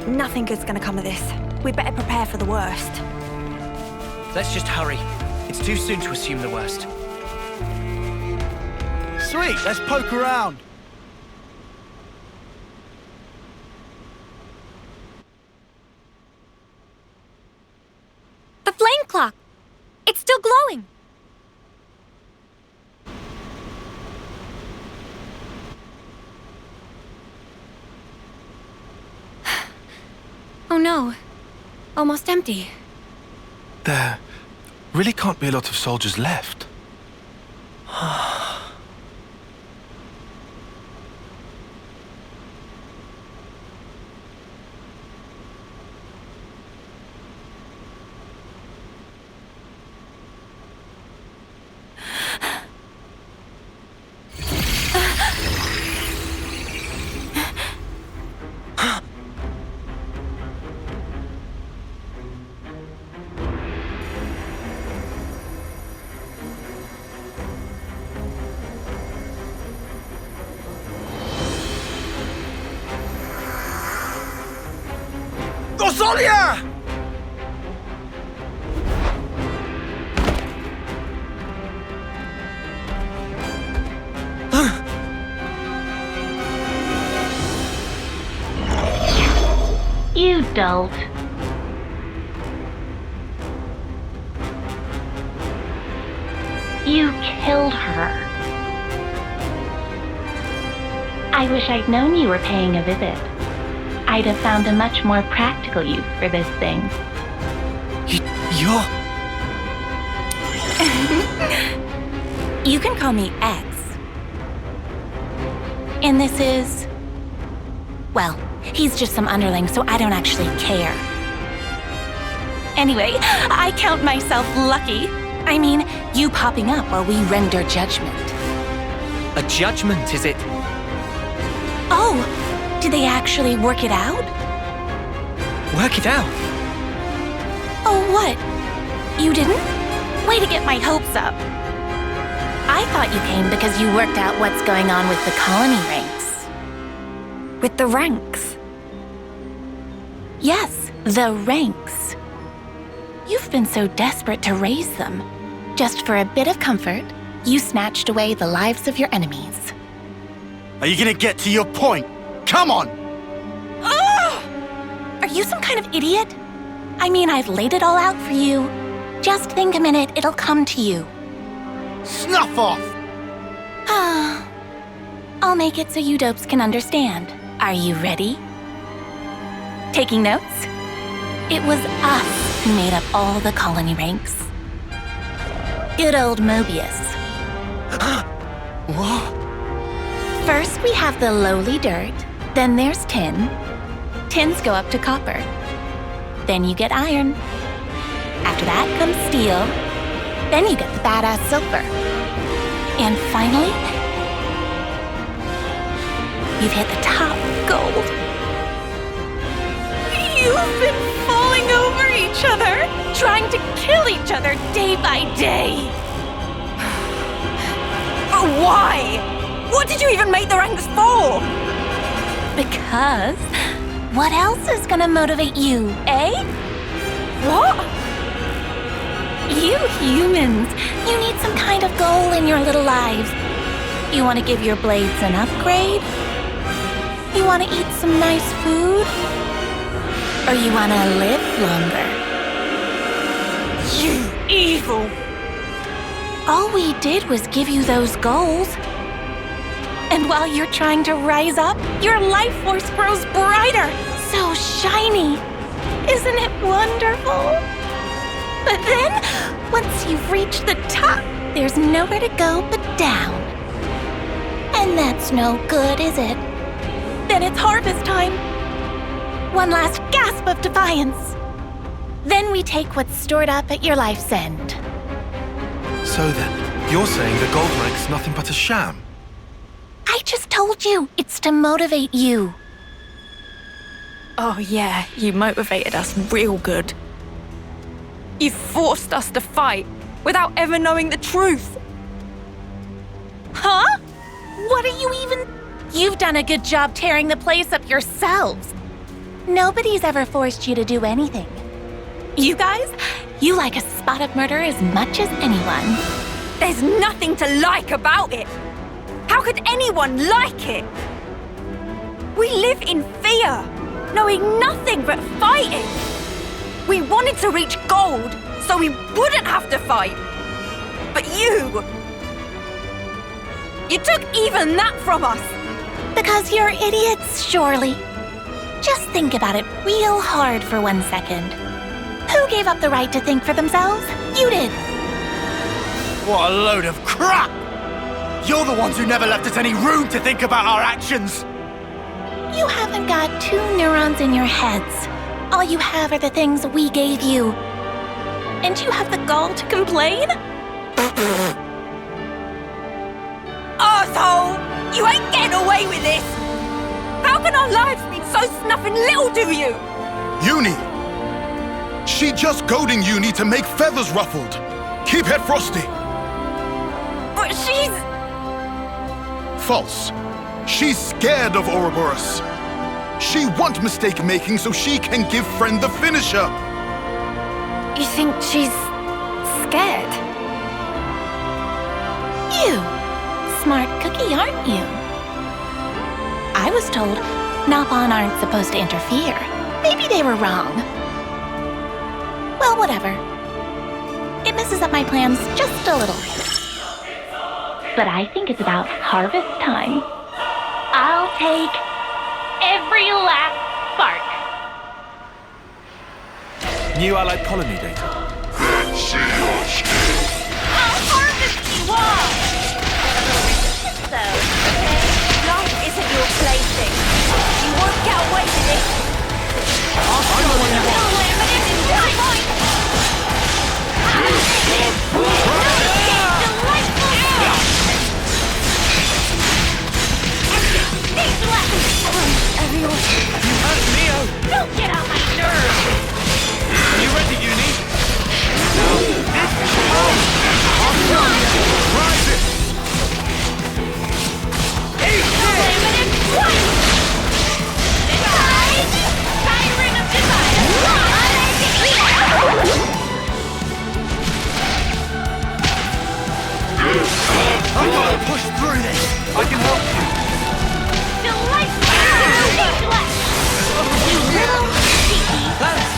Nothing good's gonna come of this. We better prepare for the worst. Let's just hurry. It's too soon to assume the worst. Sweet, let's poke around. The flame clock! It's still glowing! Oh no. Almost empty. There really can't be a lot of soldiers left. Osolia! You dolt. You killed her. I wish I'd known you were paying a visit. I'd have found a much more practical use for this thing. You're... You can call me X. And this is... Well, he's just some underling, so I don't actually care. Anyway, I count myself lucky. I mean, you popping up while we render judgment. A judgment, is it? Oh, did they actually work it out? Work it out? Oh, what? You didn't? Way to get my hopes up. I thought you came because you worked out what's going on with the colony ranks. With the ranks? Yes, the ranks. You've been so desperate to raise them. Just for a bit of comfort, you snatched away the lives of your enemies. Are you gonna get to your point? Come on! Ugh! Are you some kind of idiot? I mean, I've laid it all out for you. Just think a minute, it'll come to you. Snuff off! Ah, I'll make it so you dopes can understand. Are you ready? Taking notes? It was us who made up all the colony ranks. Good old Mobius. What? First, we have the lowly dirt. Then there's tin. Tins go up to copper. Then you get iron. After that comes steel. Then you get the badass silver. And finally, you've hit the top gold. You've been falling over each other, trying to kill each other day by day. Why? What did you even make the ranks for? Because what else is gonna motivate you, eh? What? You humans, you need some kind of goal in your little lives. You want to give your blades an upgrade? You want to eat some nice food? Or you want to live longer? You evil! All we did was give you those goals. And while you're trying to rise up, your life force grows brighter, so shiny. Isn't it wonderful? But then, once you've reached the top, there's nowhere to go but down. And that's no good, is it? Then it's harvest time. One last gasp of defiance. Then we take what's stored up at your life's end. So then, you're saying the gold rank's nothing but a sham? I just told you, it's to motivate you. Oh yeah, you motivated us real good. You forced us to fight without ever knowing the truth. Huh? What are you even... You've done a good job tearing the place up yourselves. Nobody's ever forced you to do anything. You guys, you like a spot of murder as much as anyone. There's nothing to like about it. How could anyone like it? We live in fear, knowing nothing but fighting. We wanted to reach gold so we wouldn't have to fight. But you took even that from us. Because you're idiots, surely. Just think about it real hard for 1 second. Who gave up the right to think for themselves? You did. What a load of crap! You're the ones who never left us any room to think about our actions! You haven't got 2 neurons in your heads. All you have are the things we gave you. And you have the gall to complain? Arsehole! You ain't getting away with this! How can our lives mean so snuffing little to you? Uni! She just goading Uni to make feathers ruffled. Keep head frosty. But she's... False. She's scared of Ouroboros. She want mistake making so she can give friend the finisher. You think she's... scared? You. Smart cookie, aren't you? I was told Napon aren't supposed to interfere. Maybe they were wrong. Well, whatever. It messes up my plans just a little. But I think it's about harvest time. I'll take every last spark. New allied colony data. I'll harvest you all! So, Life isn't your plaything. You won't get away with it. You hurt Neo! don't get on my nerves. Are you ready, Uni? Rise it! I've got to push through this! I can help you. Lance,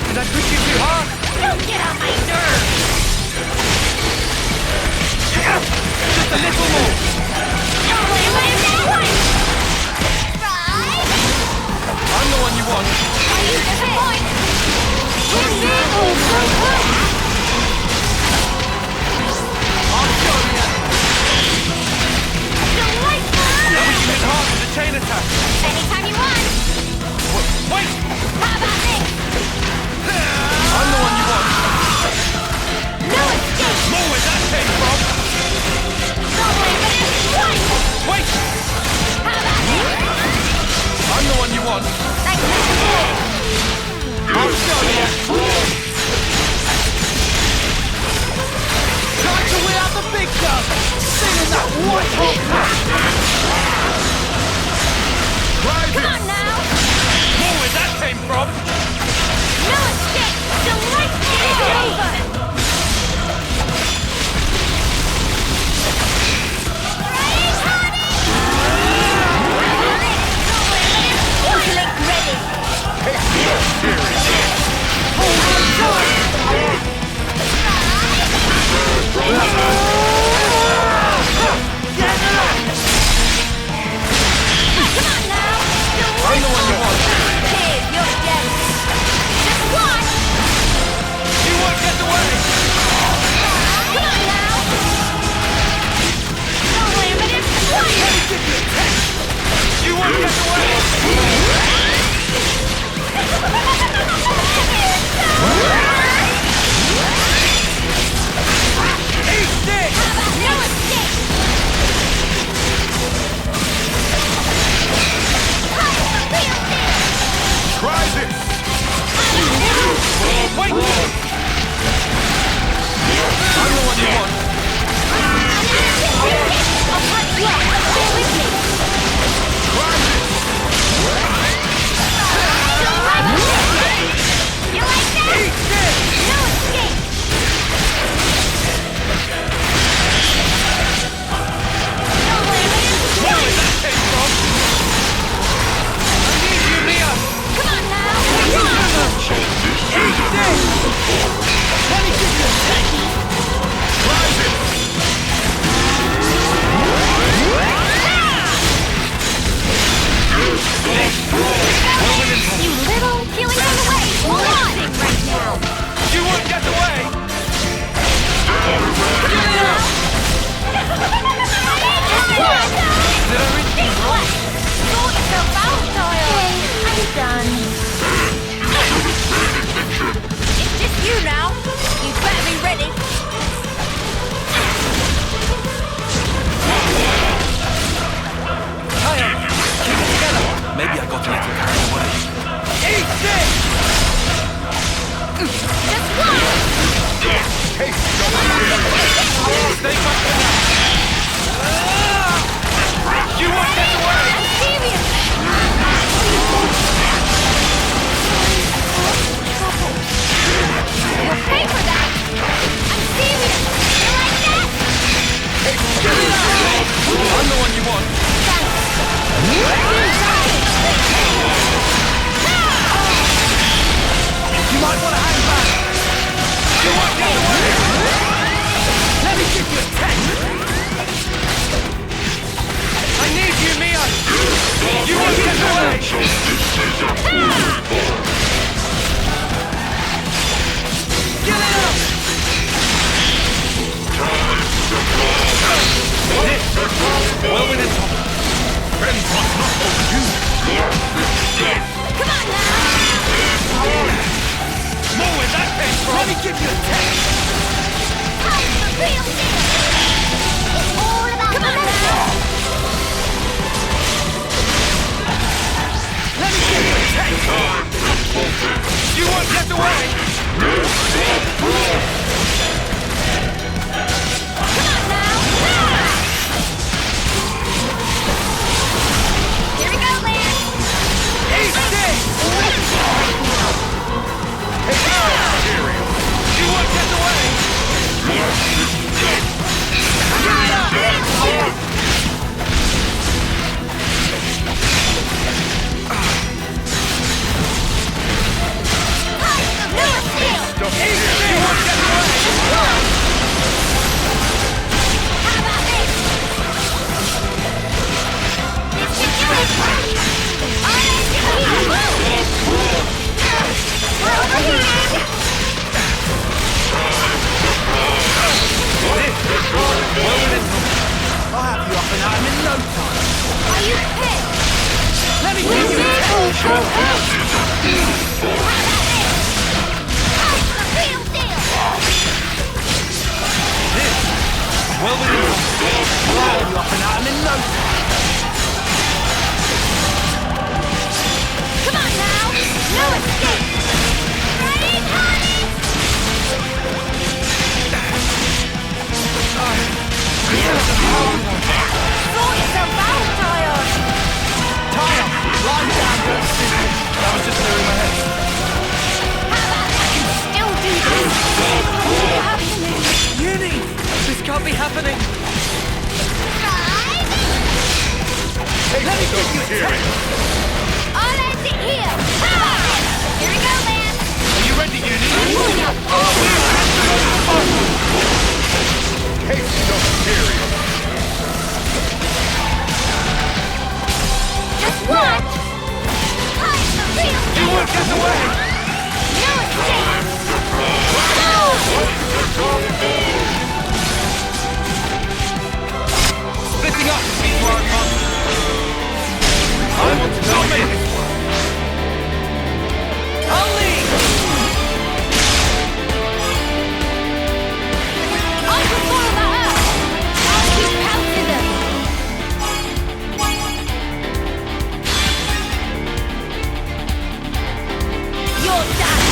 did I push you too hard? Don't get on my nerves. Just a little more. I'm the one you want. I'll show you. Now we can hit hard with the chain attack. Anytime you want. Wait! How about this? I'm the one you want. No escape. More where that came from. Wait! How about this? I'm the one you want. Thanks for the support. I'll show you. Time to wheel out the big gun. Singing that white hot pack. Come on now. More where that came from. No escape. Delight is over. Link ready. yourself out, Dion! I'm done. It's just you now. You better be ready. Kyle, keep it together. Maybe I got a little carried away. Eat this! Just one! Stay back for now. You won't get away! I'm serious! You'll pay for that! I'm serious! You like that? Get it out! I'm the one you want. You might want to hang back. You won't get away! Let me give you a test! I need you, Mia! You won't get away! Get it up! Well within top. Friends must not overuse. Come on now! More where that came from! Let me give you a test! Time for real deal! It's all about Come on now! Let me give you a test! You won't get away! Come on now! Here we go, Lance! Eat this! You won't get away! I'll have you up and at 'em in no time. Are you pissed? Let me give you a test! How about this? That's the real deal! Well within your I'll have you up and at 'em in no time. Come on now! No escape! Ready, honey? Sort yourself out, Dion! Tie up! Lie down, don't sit. That was just clearing my head. How about that? You still do this? What's happening? Uni! This can't be happening! Let me give you a test! I'll end it here! How about this? Here we go, man! Are you ready, Uni? Taste of cereal. Just watch! Time for real You won't get away! No escape! Splitting up is for our advantage. I want to know this work. I'll lead! I can follow that up! I'll keep pouncing them! You're done!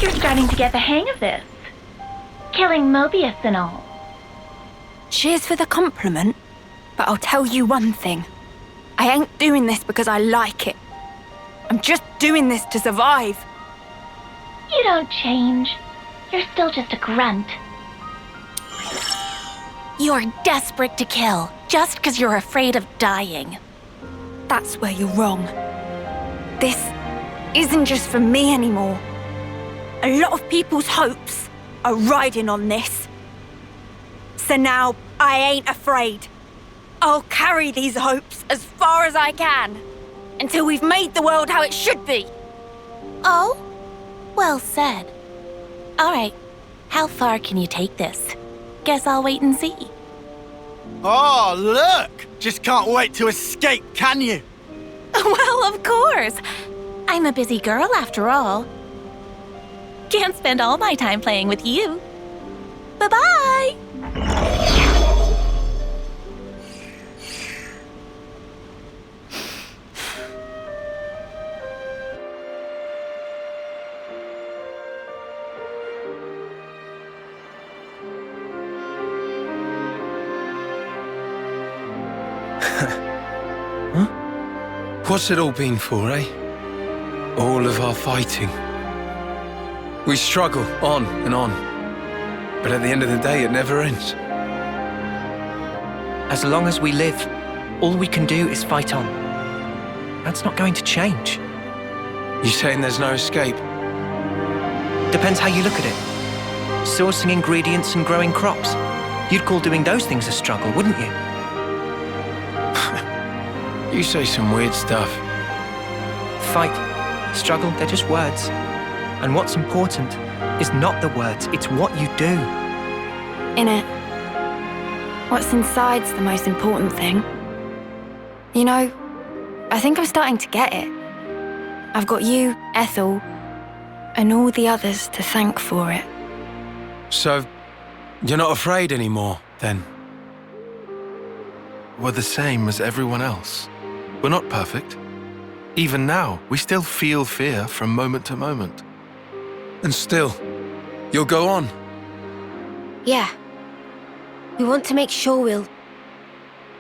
you're starting to get the hang of this. Killing Mobius and all. Cheers for the compliment, but I'll tell you one thing. I ain't doing this because I like it. I'm just doing this to survive. You don't change. You're still just a grunt. You're desperate to kill, just because you're afraid of dying. That's where you're wrong. This isn't just for me anymore. A lot of people's hopes are riding on this. So now I ain't afraid. I'll carry these hopes as far as I can, until we've made the world how it should be. Oh? Well said. All right, how far can you take this? Guess I'll wait and see. Oh, look! Just can't wait to escape, can you? Well, of course. I'm a busy girl after all. Can't spend all my time playing with you. Bye-bye! What's it all been for, eh? All of our fighting. We struggle on and on. But at the end of the day, it never ends. As long as we live, all we can do is fight on. That's not going to change. You saying there's no escape? Depends how you look at it. Sourcing ingredients and growing crops. You'd call doing those things a struggle, wouldn't you? You say some weird stuff. Fight, struggle, they're just words. And what's important is not the words, it's what you do. Innit? What's inside's the most important thing. You know, I think I'm starting to get it. I've got you, Ethel, and all the others to thank for it. So, you're not afraid anymore, then? We're the same as everyone else. We're not perfect. Even now, we still feel fear from moment to moment. And still, you'll go on. Yeah. We want to make sure we'll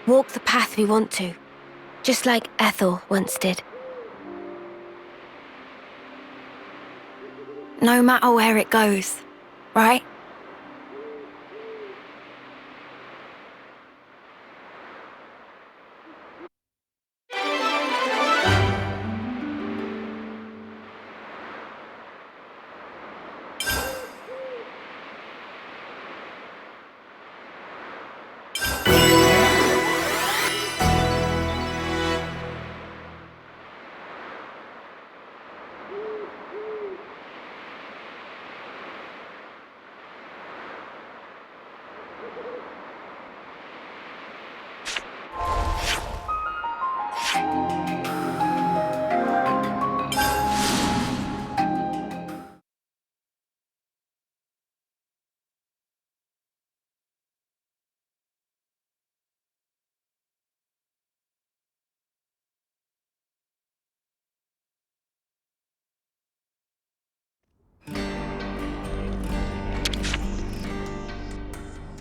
walk the path we want to, just like Ethel once did. No matter where it goes, right?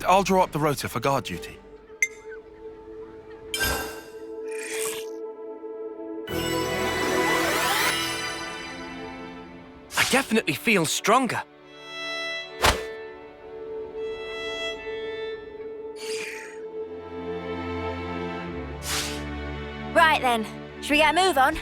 I'll draw up the rota for guard duty. I definitely feel stronger. Right then, should we get a move on?